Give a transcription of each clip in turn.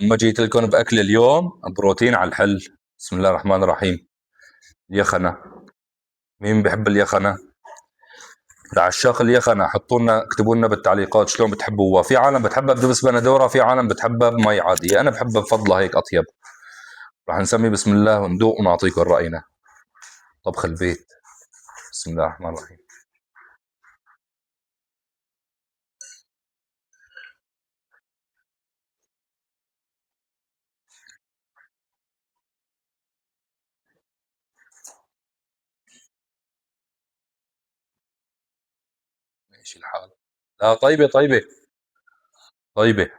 أما جيت لكم بأكل اليوم بروتين على الحل. بسم الله الرحمن الرحيم. يخنة. مين بحب اليخنة؟ لعشاق اليخنة حطوا لنا اكتبوا لنا بالتعليقات شلون بتحبوها. في عالم بتحبها بدبس بندورة، في عالم بتحبها بمي عادية، أنا بحبها بفضلها هيك أطيب. راح نسمي بسم الله وندوق ونعطيكم رأينا. طبخ البيت. بسم الله الرحمن الرحيم. ماشي الحال. لا طيبة طيبة. طيبة.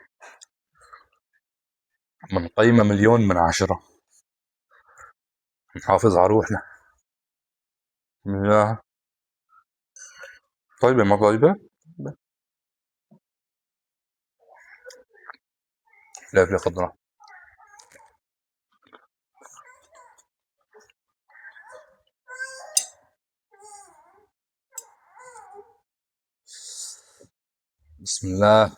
من قيمة 1,000,000/10. نحافظ على روحنا. لا طيبة ما طيبة. فلفلة خضراء. بسم الله.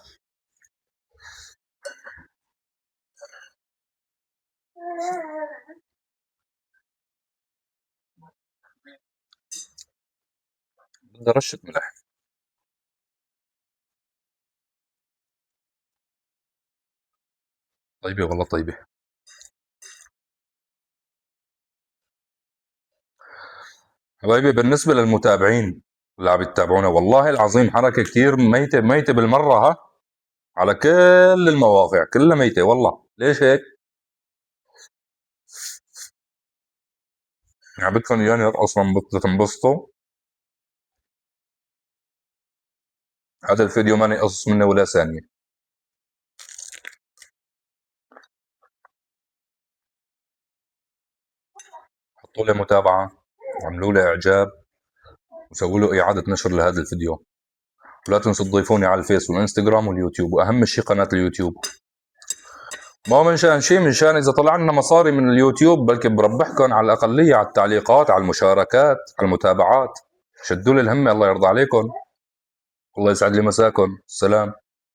بدي رشة ملح. طيبة والله طيبة. حبايبي بالنسبة للمتابعين اللي عم يتابعونا، والله العظيم حركة كتير ميتة ميتة بالمرة ها. على كل المواقع كلها ميتة والله. ليش هيك؟ يعني بدكم اياني اصلا تنبسطوا. هذا الفيديو ماني قصص منه ولا ثانية. حطوا لي متابعة، وعملوا لي اعجاب، وسووا له اعادة نشر لهذا الفيديو. ولا تنسوا تضيفوني على الفيس والانستغرام واليوتيوب، واهم شيء قناة اليوتيوب. ما هو من شان شيء، من شان اذا طلع لنا مصاري من اليوتيوب بلكي بربحكم على الاقلية، على التعليقات، على المشاركات، على المتابعات. شدوا لي الهمة الله يرضى عليكم. الله يسعد لي مساكم. سلام.